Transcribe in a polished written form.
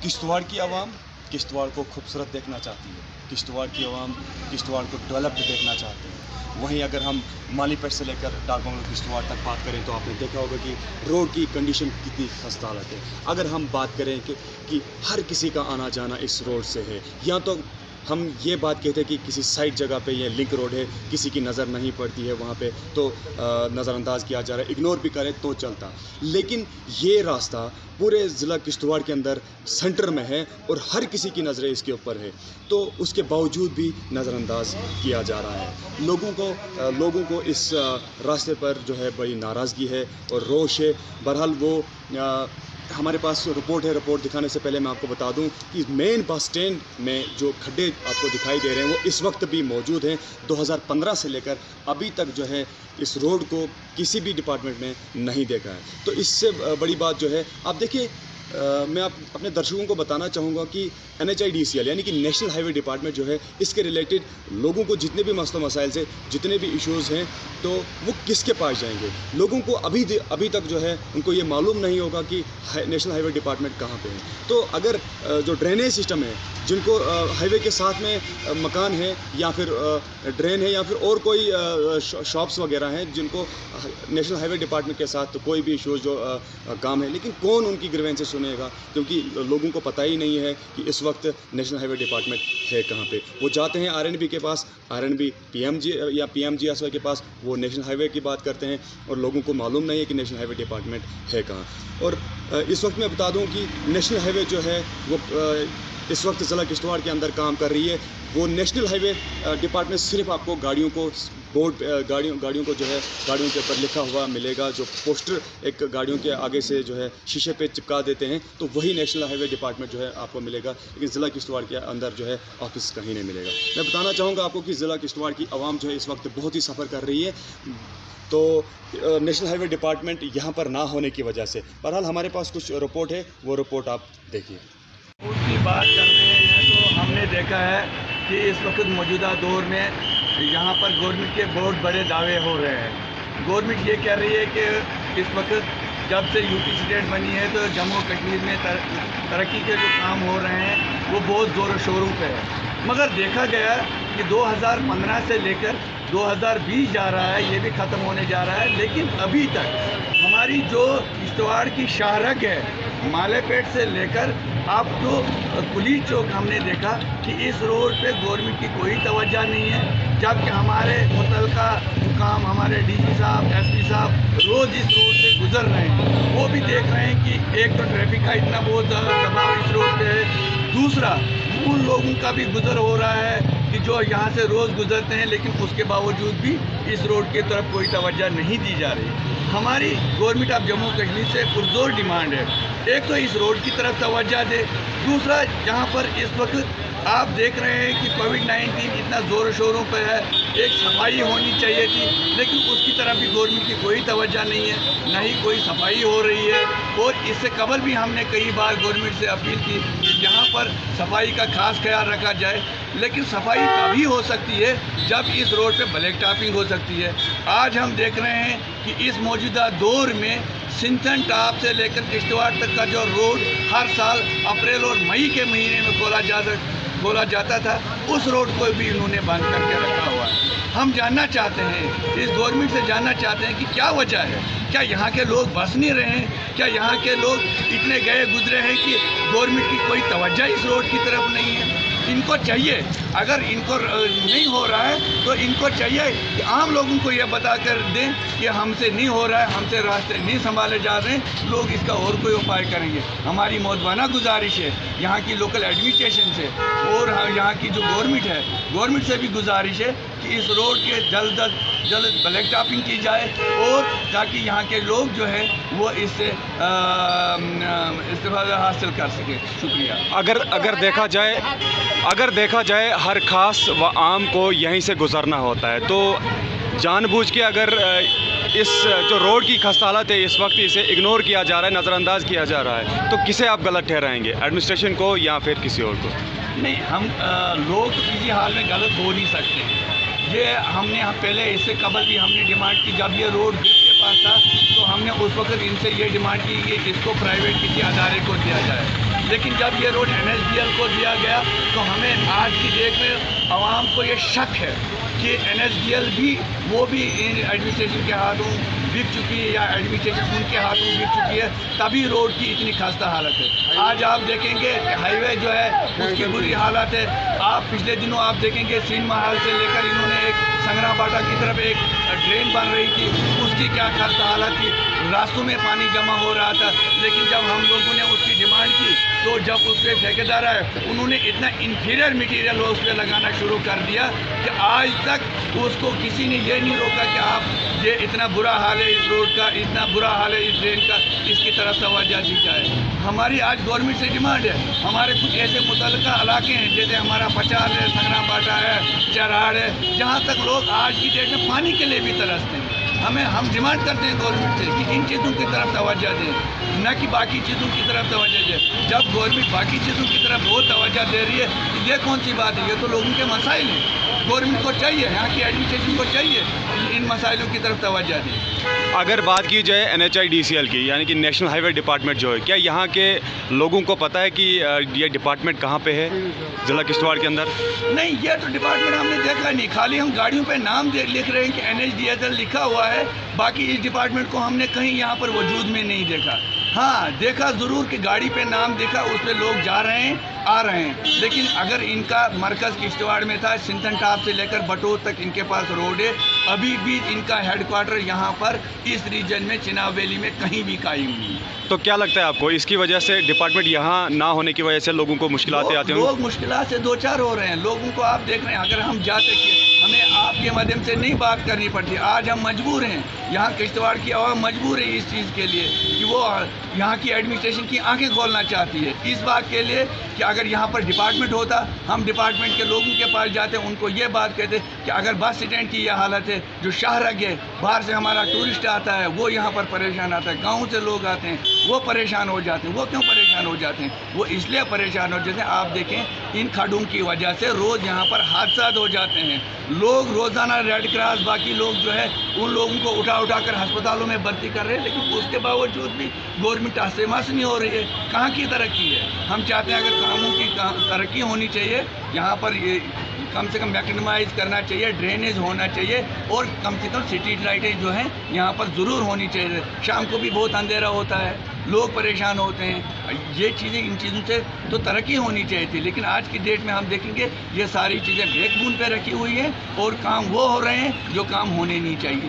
किश्तवाड़ की आवाम किश्तवाड़ को खूबसूरत देखना चाहती है, किश्तवाड़ की आवाम किश्तवाड़ को डेवलप्ड देखना चाहती है। वहीं अगर हम मालीपेट से लेकर डाकबंगलो किश्तवाड़ तक बात करें तो आपने देखा होगा कि रोड की कंडीशन कितनी खस्ता हालत है। अगर हम बात करें कि हर किसी का आना जाना इस रोड से है, या तो हम ये बात कहते हैं कि किसी साइड जगह पे ये लिंक रोड है, किसी की नज़र नहीं पड़ती है वहाँ पे तो नज़रअंदाज किया जा रहा है, इग्नोर भी करें तो चलता। लेकिन ये रास्ता पूरे ज़िला किश्तवाड़ के अंदर सेंटर में है और हर किसी की नज़रें इसके ऊपर है, तो उसके बावजूद भी नज़रअंदाज किया जा रहा है। लोगों को इस रास्ते पर जो है बड़ी नाराज़गी है और रोष है। बहरहाल वो हमारे पास रिपोर्ट दिखाने से पहले मैं आपको बता दूं कि मेन बस स्टैंड में जो खड्डे आपको दिखाई दे रहे हैं वो इस वक्त भी मौजूद हैं। 2015 से लेकर अभी तक जो है इस रोड को किसी भी डिपार्टमेंट ने नहीं देखा है। तो इससे बड़ी बात जो है, आप देखिए, मैं अपने दर्शकों को बताना चाहूँगा कि NHIDCL यानी कि नेशनल हाईवे डिपार्टमेंट जो है, इसके रिलेटेड लोगों को जितने भी मसला मसाइल से जितने भी इश्यूज़ हैं तो वो किसके पास जाएंगे। लोगों को अभी तक जो है उनको ये मालूम नहीं होगा कि नेशनल हाईवे डिपार्टमेंट कहाँ पे है। तो अगर जो ड्रेनेज सिस्टम है, जिनको हाईवे के साथ में मकान है या फिर ड्रेन है या फिर और कोई शॉप्स वगैरह हैं जिनको नेशनल हाईवे डिपार्टमेंट के साथ तो कोई भी इश्यूज़ जो काम है, लेकिन कौन उनकी ग्रीवेंसेस सुनेगा, क्योंकि लोगों को पता ही नहीं है कि इस वक्त नेशनल हाईवे डिपार्टमेंट है कहाँ पे। वो जाते हैं RNB के पास, RNB PMG या PMGSY के पास, वो नेशनल हाईवे की बात करते हैं और लोगों को मालूम नहीं है कि नेशनल हाईवे डिपार्टमेंट है कहाँ। और इस वक्त मैं बता दूं कि नेशनल हाईवे जो है वो इस वक्त ज़िला किश्तवाड़ के अंदर काम कर रही है। वो नेशनल हाईवे डिपार्टमेंट सिर्फ आपको गाड़ियों को गाड़ियों को जो है गाड़ियों के ऊपर लिखा हुआ मिलेगा, जो पोस्टर एक गाड़ियों के आगे से जो है शीशे पे चिपका देते हैं, तो वही नेशनल हाईवे डिपार्टमेंट जो है आपको मिलेगा। लेकिन ज़िला किश्तवाड़ के अंदर जो है ऑफिस कहीं नहीं मिलेगा। मैं बताना चाहूँगा आपको कि ज़िला किश्तवाड़ की आवाम जो है इस वक्त बहुत ही सफ़र कर रही है, तो नेशनल हाईवे डिपार्टमेंट यहाँ पर ना होने की वजह से। बहरहाल हमारे पास कुछ रिपोर्ट है, वो रिपोर्ट आप देखिए। उसकी बात कर रहे हैं तो हमने देखा है कि इस वक्त मौजूदा दौर में यहाँ पर गवर्नमेंट के बहुत बड़े दावे हो रहे हैं। गवर्नमेंट ये कह रही है कि इस वक्त जब से यूपी स्टेट बनी है तो जम्मू कश्मीर में तरक्की के जो काम हो रहे हैं वो बहुत ज़ोर शोरों पे है। मगर देखा गया कि 2015 से लेकर 2020 जा रहा है, ये भी ख़त्म होने जा रहा है, लेकिन अभी तक हमारी जो किश्तवाड़ की शाहरग है, मालेपेट से लेकर आप जो पुलिस चौक, हमने देखा कि इस रोड पे गवर्नमेंट की कोई तवज्जो नहीं है, जबकि हमारे मुतलका हुकाम, हमारे DG साहब, SP साहब रोज़ इस रोड से गुजर रहे हैं। वो भी देख रहे हैं कि एक तो ट्रैफिक का इतना बहुत दबाव इस रोड पे है, दूसरा उन लोगों का भी गुजर हो रहा है कि जो यहाँ से रोज़ गुजरते हैं, लेकिन उसके बावजूद भी इस रोड की तरफ कोई तवज्जो नहीं दी जा रही। हमारी गवर्नमेंट ऑफ जम्मू कश्मीर से पुरजोर डिमांड है, एक तो इस रोड की तरफ तवज्जो दे, दूसरा यहाँ पर इस वक्त आप देख रहे हैं कि कोविड-19 इतना ज़ोर शोरों पर है, एक सफाई होनी चाहिए थी, लेकिन उसकी तरफ भी गवर्नमेंट की कोई तवज्जो नहीं है, ना ही कोई सफाई हो रही है। और इससे कबल भी हमने कई बार गवर्नमेंट से अपील की कि यहाँ पर सफाई का खास ख्याल रखा जाए, लेकिन सफाई तभी हो सकती है जब इस रोड पे ब्लैक टॉपिंग हो सकती है। आज हम देख रहे हैं कि इस मौजूदा दौर में सिंथन टॉप से लेकर किश्तवाड़ तक का जो रोड हर साल अप्रैल और मई के महीने में खोला जाता था, उस रोड को भी इन्होंने बंद करके रखा हुआ है। हम जानना चाहते हैं, इस गवर्नमेंट से जानना चाहते हैं कि क्या वजह है, क्या यहाँ के लोग बस नहीं रहे हैं, क्या यहाँ के लोग इतने गए गुजरे हैं कि गवर्नमेंट की कोई तवज्जो इस रोड की तरफ नहीं है। इनको चाहिए, अगर इनको नहीं हो रहा है तो इनको चाहिए कि आम लोगों को ये बता कर दें कि हमसे नहीं हो रहा है, हमसे रास्ते नहीं संभाले जा रहे हैं, लोग इसका और कोई उपाय करेंगे। हमारी मौजूदा गुजारिश है यहाँ की लोकल एडमिनिस्ट्रेशन से और यहाँ की जो गवर्नमेंट से भी गुजारिश है कि इस रोड के जल्द ब्लैक टॉपिंग की जाए, और ताकि यहाँ के लोग जो है वो इससे इस्तेफादा हासिल कर सके। शुक्रिया। अगर देखा जाए हर खास व आम को यहीं से गुजरना होता है, तो जानबूझ के अगर इस जो रोड की खस्ता हालत है इस वक्त इसे इग्नोर किया जा रहा है, नज़रअंदाज किया जा रहा है, तो किसे आप गलत ठहराएंगे, एडमिनिस्ट्रेशन को या फिर किसी और को? नहीं, हम लोग तो किसी हाल में गलत हो नहीं सकते। ये हमने पहले इससे कबल भी हमने डिमांड की, जब ये रोड ब्रिज के पास था तो हमने उस वक्त इनसे ये डिमांड की कि इसको प्राइवेट किसी अदारे को दिया जाए, لیکن جب یہ روڈ NSDL کو دیا گیا تو ہمیں آج کی ڈیٹ میں عوام کو یہ شک ہے کہ NSDL بھی وہ بھی ایڈمنسٹریشن کے ہاتھوں بک چکی ہے یا ایڈمنسٹریشن ان کے ہاتھوں بک چکی ہے، تبھی روڈ کی اتنی خستہ حالت ہے۔ آج آپ دیکھیں گے ہائی وے جو ہے اس کی بری حالت ہے۔ آپ پچھلے دنوں آپ دیکھیں گے سین محل سے لے کر انہوں نے ایک سنگرام باٹا کی طرف ایک ڈرین بن رہی تھی، اس کی کیا خستہ حالت تھی، راستوں میں پانی جمع ہو رہا تھا۔ لیکن جب ہم لوگوں نے اس کی ڈیمانڈ کی تو جب اس پہ ٹھیکیدار آئے انہوں نے اتنا انفیریئر مٹیریل اس پہ لگانا شروع کر دیا کہ آج تک اس کو کسی نے یہ نہیں روکا کہ آپ یہ اتنا برا حال ہے اس روڈ کا، اتنا برا حال ہے اس ڈرین کا، اس کی طرف توجہ دی جائے۔ ہماری آج گورنمنٹ سے ڈیمانڈ ہے، ہمارے کچھ ایسے متعلقہ علاقے ہیں جیسے ہمارا پچال ہے، سنگرام باٹا ہے، چراڑ ہے، جہاں تک لوگ آج کی ڈیٹ میں پانی کے لیے بھی ترستے ہیں۔ ہم ڈیمانڈ کرتے ہیں گورنمنٹ سے کہ ان چیزوں کی طرف توجہ دیں، نہ کہ باقی چیزوں کی طرف توجہ دیں۔ جب گورنمنٹ باقی چیزوں کی طرف بہت توجہ دے رہی ہے تو یہ کون سی بات ہے؟ یہ تو لوگوں کے مسائل ہیں۔ گورنمنٹ کو چاہیے، یہاں کی ایڈمنسٹریشن کو چاہیے کہ ان مسائلوں کی طرف توجہ دیں۔ اگر بات کی جائے NHIDCL کی، یعنی کہ نیشنل ہائی وے ڈپارٹمنٹ جو ہے، کیا یہاں کے لوگوں کو پتہ ہے کہ یہ ڈپارٹمنٹ کہاں پہ ہے ضلع کشتواڑ کے اندر؟ نہیں، یہ تو ڈپارٹمنٹ ہم نے دیکھا نہیں، خالی ہم گاڑیوں پہ نام لکھ رہے ہیں کہ NHDSL لکھا ہوا ہے، باقی اس ڈپارٹمنٹ کو ہم نے کہیں یہاں پر وجود میں نہیں دیکھا۔ ہاں دیکھا ضرور کہ گاڑی پہ نام دیکھا، اس پہ لوگ جا رہے ہیں آ رہے ہیں، لیکن اگر ان کا مرکز کشتواڑ میں تھا، سنتھن ٹاپ سے لے کر بٹور تک ان کے پاس روڈ ہے، ابھی بھی ان کا ہیڈ کوارٹر یہاں پر اس ریجن میں چناب ویلی میں کہیں بھی قائم نہیں ہے۔ تو کیا لگتا ہے آپ کو اس کی وجہ سے ڈپارٹمنٹ یہاں نہ ہونے کی وجہ سے لوگوں کو مشکلات آتی ہیں؟ لوگ مشکلات سے دو چار ہو رہے ہیں، لوگوں کو آپ دیکھ رہے ہیں، اگر ہم جاتے کہ ہمیں آپ کے مادھیم سے نہیں بات کرنی پڑتی، آج ہم مجبور ہیں، یہاں کشتواڑ کی عوام مجبور ہے اس چیز کے لیے کہ وہ یہاں کی ایڈمنسٹریشن کی آنکھیں کھولنا چاہتی ہے اس بات کے لیے کہ اگر یہاں پر ڈپارٹمنٹ ہوتا، ہم ڈپارٹمنٹ کے لوگوں کے پاس جاتے ان کو یہ بات کہتے کہ اگر بس اسٹینڈ کی یہ حالت ہے، جو شاہرگ ہے، باہر سے ہمارا ٹورسٹ آتا ہے وہ یہاں پر پریشان آتا ہے، گاؤں سے لوگ آتے ہیں وہ پریشان ہو جاتے ہیں۔ وہ کیوں پریشان ہو جاتے ہیں؟ وہ اس لیے پریشان ہو جاتے ہیں، آپ دیکھیں ان کھڈوں کی وجہ سے روز یہاں پر حادثات ہو جاتے ہیں، لوگ روزانہ ریڈ کراس باقی لوگ جو ہے ان لوگوں کو اٹھا کر ہسپتالوں میں بھرتی کر رہے ہیں، لیکن اس کے باوجود بھی گورنمنٹ سے مس نہیں ہو رہی ہے۔ کہاں کی ترقی ہے؟ ہم چاہتے ہیں اگر کاموں کی ترقی ہونی چاہیے، یہاں پر یہ کم سے کم میکنمائز کرنا چاہیے، ڈرینیج ہونا چاہیے، اور کم سے کم سٹریٹ لائٹیں جو ہیں یہاں پر ضرور ہونی چاہیے۔ شام کو بھی بہت اندھیرا ہوتا ہے، لوگ پریشان ہوتے ہیں، یہ چیزیں ان چیزوں سے تو ترقی ہونی چاہیے تھی، لیکن آج کی ڈیٹ میں ہم دیکھیں گے یہ ساری چیزیں بیک بون پہ رکھی ہوئی ہیں اور کام وہ ہو رہے ہیں جو کام ہونے نہیں چاہیے۔